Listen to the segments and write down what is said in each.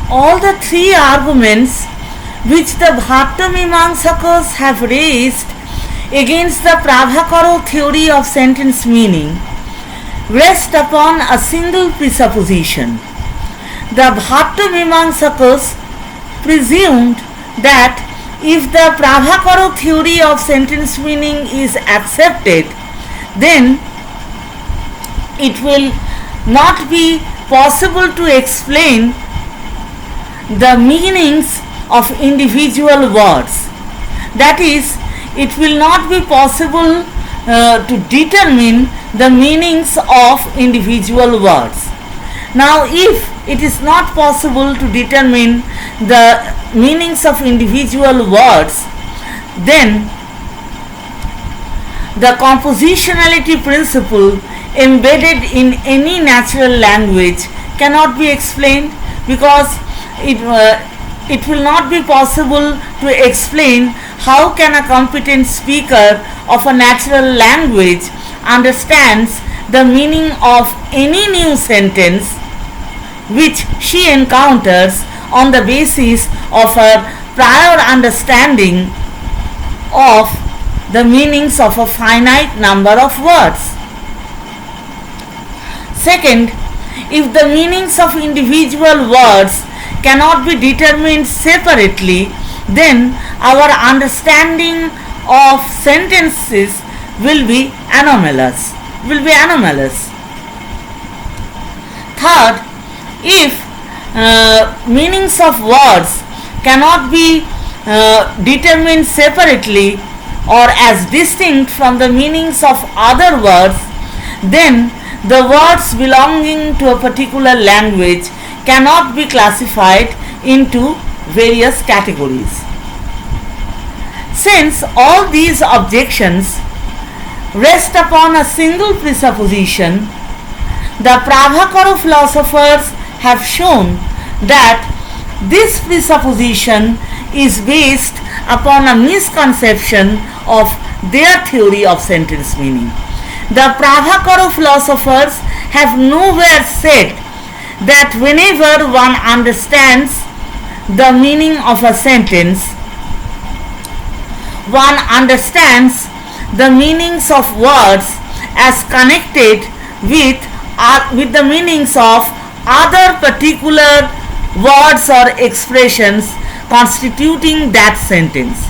all the three arguments which the Bhattamimamsakas have raised against the Prabhakara theory of sentence meaning rest upon a single presupposition. The Bhattamimamsakas presumed that if the Prabhakara theory of sentence meaning is accepted, then it will not be possible to explain the meanings of individual words. That is, it will not be possible to determine the meanings of individual words. Now, if it is not possible to determine the meanings of individual words, then the compositionality principle embedded in any natural language cannot be explained, because it will not be possible to explain how can a competent speaker of a natural language understands the meaning of any new sentence which she encounters on the basis of her prior understanding of the meanings of a finite number of words. Second, if the meanings of individual words cannot be determined separately, then our understanding of sentences will be anomalous. Third, if meanings of words cannot be determined separately or as distinct from the meanings of other words, then the words belonging to a particular language cannot be classified into various categories. Since all these objections rest upon a single presupposition, the Prabhakara philosophers have shown that this presupposition is based upon a misconception of their theory of sentence meaning. The Prabhakara philosophers have nowhere said that whenever one understands the meaning of a sentence, one understands the meanings of words as connected with the meanings of other particular words or expressions constituting that sentence.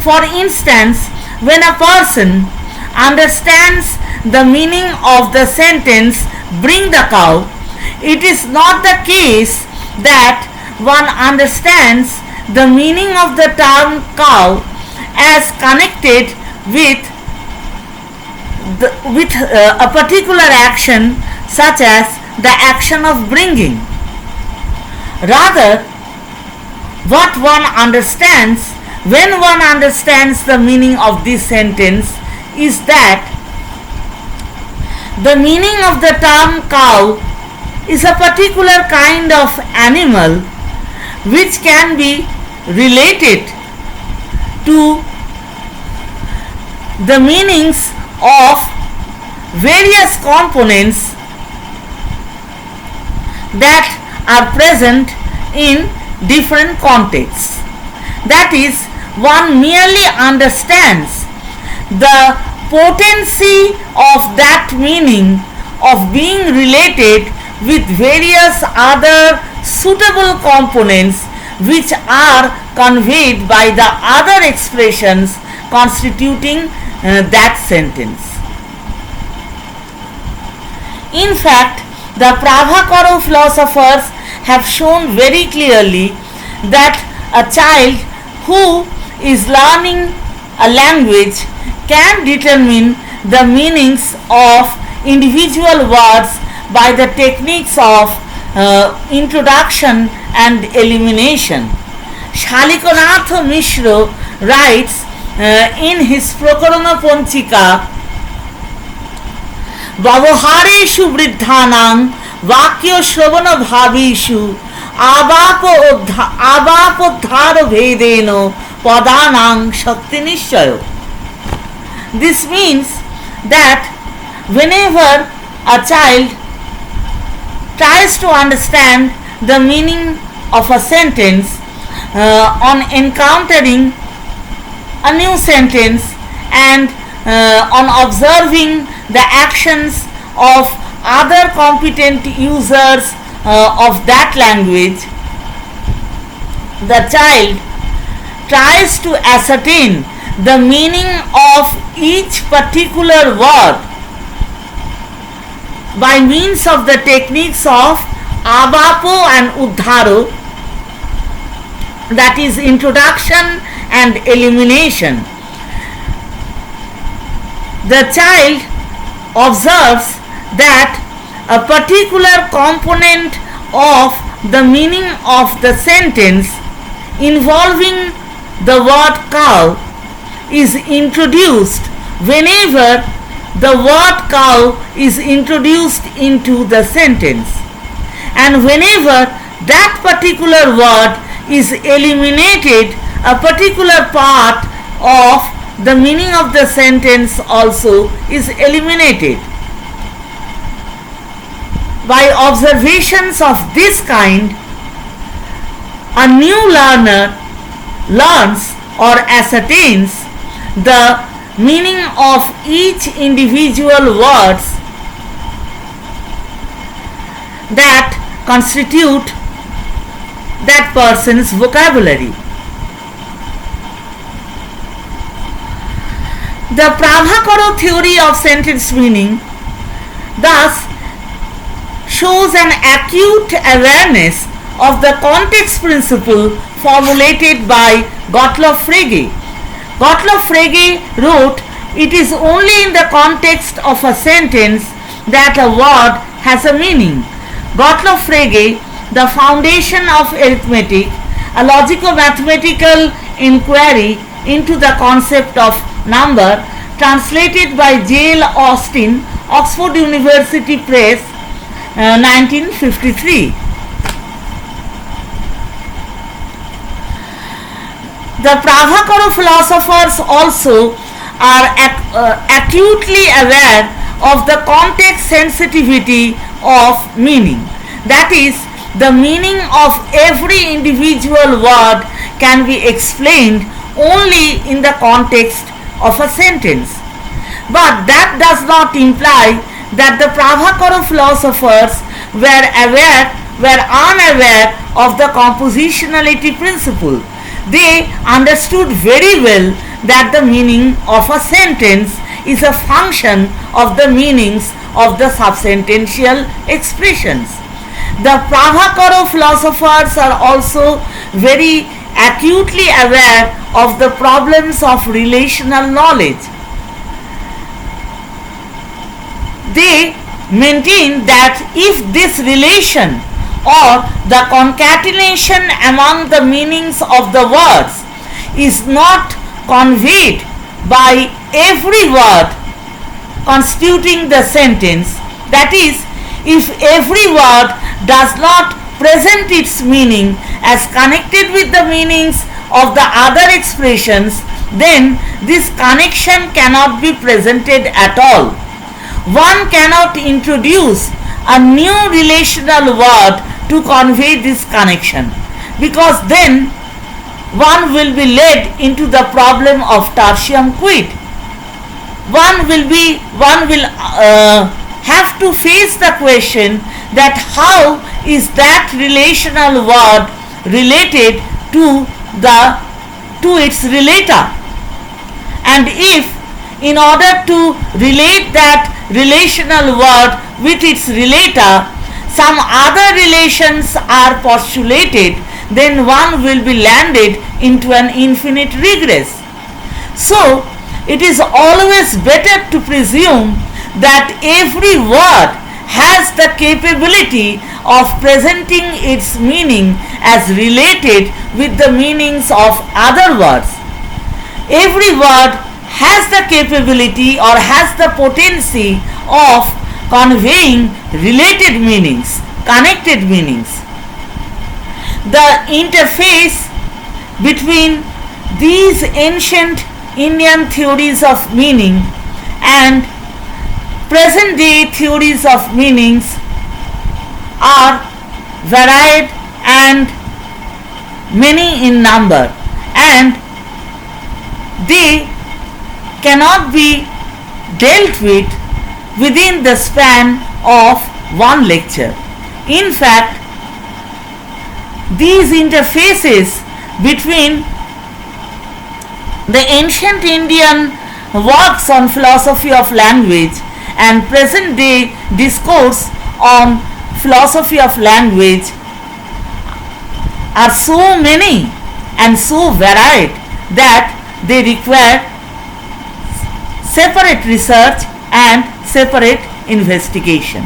For instance, when a person understands the meaning of the sentence "bring the cow," it is not the case that one understands the meaning of the term cow as connected with a particular action, such as the action of bringing. Rather, what one understands when one understands the meaning of this sentence is that the meaning of the term cow is a particular kind of animal which can be related to the meanings of various components that are present in different contexts. That is, one merely understands the potency of that meaning of being related with various other suitable components which are conveyed by the other expressions constituting that sentence. In fact, the Prabhakara philosophers have shown very clearly that a child who is learning a language can determine the meanings of individual words by the techniques of introduction and elimination. Shalikanath Mishra writes in his Prakarana Panchika, "Bhavahareshu vriddhanang vakya shravana bhavishu abapodhara bhedeno padanang shakti nishchayo." This means that whenever a child tries to understand the meaning of a sentence on encountering a new sentence and on observing the actions of other competent users of that language, the child tries to ascertain the meaning of each particular word by means of the techniques of Abapo and Uddharo, that is introduction and elimination. The child observes that a particular component of the meaning of the sentence involving the word cow is introduced whenever the word cow is introduced into the sentence, and whenever that particular word is eliminated, a particular part of the meaning of the sentence also is eliminated. By observations of this kind, a new learner learns or ascertains the meaning of each individual words that constitute that person's vocabulary. The Prabhakara theory of sentence meaning thus shows an acute awareness of the context principle formulated by Gottlob Frege. Gottlob Frege wrote, "It is only in the context of a sentence that a word has a meaning." Gottlob Frege, The Foundation of Arithmetic, a logico-mathematical inquiry into the concept of number, translated by J.L. Austin, Oxford University Press, 1953. The Prabhakara philosophers also are acutely aware of the context sensitivity of meaning. That is, the meaning of every individual word can be explained only in the context of a sentence. But that does not imply that the Prabhakara philosophers were unaware of the compositionality principle. They understood very well that the meaning of a sentence is a function of the meanings of the subsentential expressions. The Prabhakara philosophers are also very acutely aware of the problems of relational knowledge. They maintain that if this relation or the concatenation among the meanings of the words is not conveyed by every word constituting the sentence, that is, if every word does not present its meaning as connected with the meanings of the other expressions, then this connection cannot be presented at all. One cannot introduce a new relational word to convey this connection, because then one will be led into the problem of tertium quid. One will have to face the question that how is that relational word related to its relator, and if in order to relate that relational word with its relator some other relations are postulated, then one will be landed into an infinite regress. So it is always better to presume that every word has the capability of presenting its meaning as related with the meanings of other words. Every word has the capability or has the potency of conveying related meanings, connected meanings. The interface between these ancient Indian theories of meaning and present day theories of meanings are varied and many in number, and they cannot be dealt with within the span of one lecture. In fact, these interfaces between the ancient Indian works on philosophy of language and present day discourse on philosophy of language are so many and so varied that they require separate research and separate investigation.